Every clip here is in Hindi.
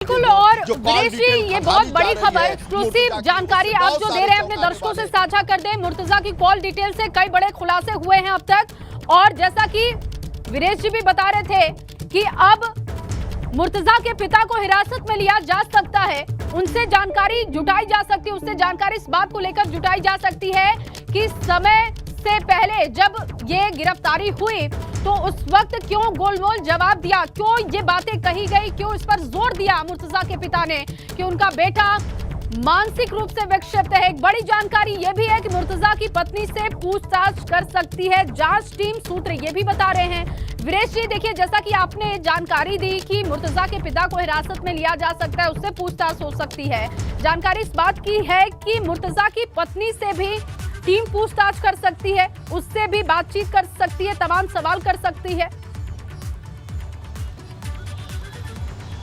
बिल्कुल। और वीरेश जी, ये बहुत बड़ी खबर, एक्सक्लूसिव जानकारी आप जो दे रहे हैं अपने दर्शकों से साझा कर दें। मुर्तजा की कॉल डिटेल से कई बड़े खुलासे हुए हैं अब तक, और जैसा कि वीरेश जी भी बता रहे थे कि अब मुर्तजा के पिता को हिरासत में लिया जा सकता है, उनसे जानकारी जुटाई जा सकती है, उससे जानकारी इस बात को लेकर जुटाई जा सकती है कि समय से पहले जब ये गिरफ्तारी हुई तो उस वक्त क्यों गोलमोल जवाब दिया, क्यों ये बातें कही गई, क्यों इस पर जोर दिया मुर्तजा के पिता ने कि उनका बेटा मानसिक रूप से विक्षिप्त है। एक बड़ी जानकारी यह भी है कि मुर्तजा की पत्नी से पूछताछ कर सकती है जांच टीम, सूत्र ये भी बता रहे हैं। वीरेश जी देखिए, जैसा कि आपने जानकारी दी कि मुर्तजा के पिता को हिरासत में लिया जा सकता है, उससे पूछताछ हो सकती है। जानकारी इस बात की है कि मुर्तजा की पत्नी से भी टीम पूछताछ कर सकती है, उससे भी बातचीत कर सकती है, तमाम सवाल कर सकती है।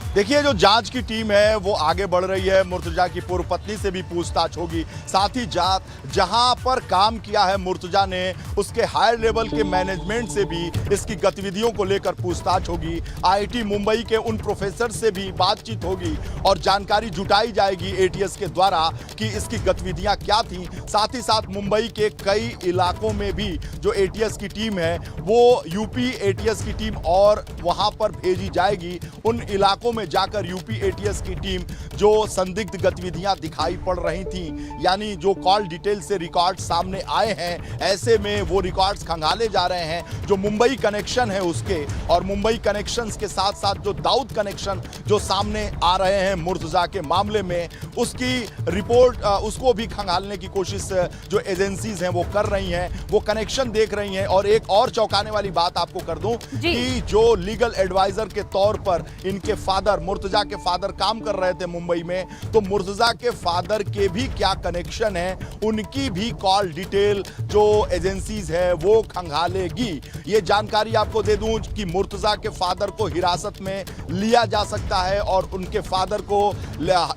देखिए, जो जांच की टीम है वो आगे बढ़ रही है। मुर्तजा की पूर्व पत्नी से भी पूछताछ होगी, साथ ही जहां पर काम किया है मुर्तजा ने उसके हायर लेवल के मैनेजमेंट से भी इसकी गतिविधियों को लेकर पूछताछ होगी। आईआईटी मुंबई के उन प्रोफेसर से भी बातचीत होगी और जानकारी जुटाई जाएगी एटीएस के द्वारा कि इसकी गतिविधियां क्या थी। साथ ही साथ मुंबई के कई इलाकों में भी जो एटीएस की टीम है वो यूपी एटीएस की टीम और वहां पर भेजी जाएगी। उन इलाकों में जाकर यूपी एटीएस की टीम जो संदिग्ध गतिविधियां दिखाई पड़ रही थी, यानी जो कॉल डिटेल से रिकॉर्ड सामने आए हैं, ऐसे में वो रिकॉर्ड्स खंगाले जा रहे हैं जो मुंबई कनेक्शन है उसके, और मुंबई कनेक्शंस के साथ साथ जो दाऊद कनेक्शन जो सामने आ रहे हैं मुर्तजा के मामले में, उसकी रिपोर्ट उसको भी खंगालने की कोशिश जो एजेंसीज हैं वो कर रही हैं, वो कनेक्शन देख रही हैं। और एक और चौंकाने वाली बात आपको कर दूं कि जो लीगल एडवाइजर के तौर पर इनके फादर, मुर्तजा के फादर काम कर रहे थे मुंबई में, तो मुर्तजा के फादर के भी क्या कनेक्शन है, उनकी भी कॉल डिटेल जो एजेंसीज है वो खंगालेगी। ये जानकारी आपको दे दूं कि मुर्तजा के फादर को हिरासत में लिया जा सकता है और उनके फादर को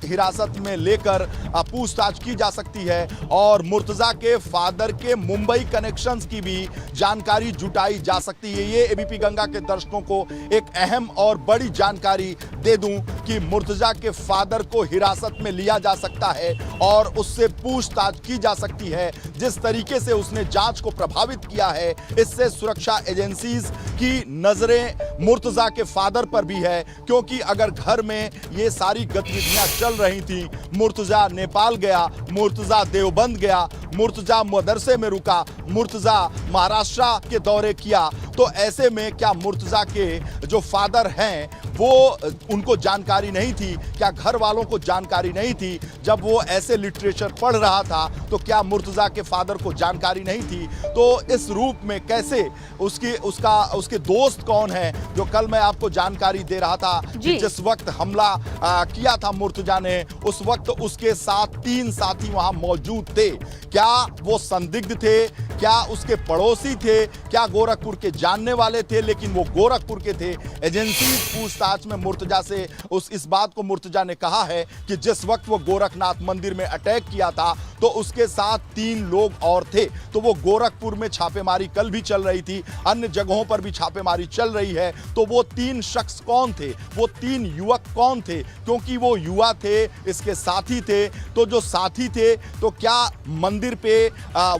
हिरासत में लेकर पूछताछ की जा सकती है, और मुर्तजा के फादर के मुंबई कनेक्शंस की भी जानकारी जुटाई जा सकती है। ये एबीपी गंगा के दर्शकों को एक अहम और बड़ी जानकारी दे दूं कि मुर्तजा के फादर को हिरासत में लिया जा सकता है और उससे पूछताछ की जा सकती है। जिस तरीके से उसने जांच को प्रभावित किया है, इससे सुरक्षा एजेंसीज की नजरें मुर्तजा के फादर पर भी है, क्योंकि अगर घर में ये सारी गतिविधियां चल रही थी, मुर्तजा नेपाल गया, मुर्तजा देवबंद गया, मुर्तजा मदरसे में रुका, मुर्तजा महाराष्ट्र के दौरे किया, तो ऐसे में क्या मुर्तजा के जो फादर हैं वो उनको जानकारी नहीं थी, क्या घर वालों को जानकारी नहीं थी जब वो ऐसे लिटरेचर पढ़ रहा था, तो क्या मुर्तजा के फादर को जानकारी नहीं थी? तो इस रूप में कैसे उसके दोस्त कौन है, जो कल मैं आपको जानकारी दे रहा था कि जिस वक्त हमला किया था मुर्तजा ने, उस वक्त उसके साथ 3 साथी वहां मौजूद थे। क्या वो संदिग्ध थे, क्या उसके पड़ोसी थे, क्या गोरखपुर के जानने वाले थे? लेकिन वो गोरखपुर के थे। एजेंसी पूछताछ में मुर्तजा से इस बात को मुर्तजा ने कहा है कि जिस वक्त वो गोरखनाथ मंदिर में अटैक किया था तो उसके साथ 3 लोग और थे। तो वो गोरखपुर में छापेमारी कल भी चल रही थी, अन्य जगहों पर भी छापेमारी चल रही है। तो वो 3 शख्स कौन थे, वो 3 युवक कौन थे? क्योंकि वो युवा थे, इसके साथी थे। तो जो साथी थे, तो क्या मंदिर पे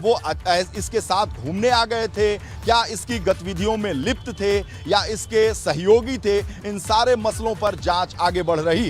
वो इसके साथ घूमने आ गए थे, क्या इसकी गतिविधियों में लिप्त थे या इसके सहयोगी थे? इन सारे मसलों पर जांच आगे बढ़ रही है।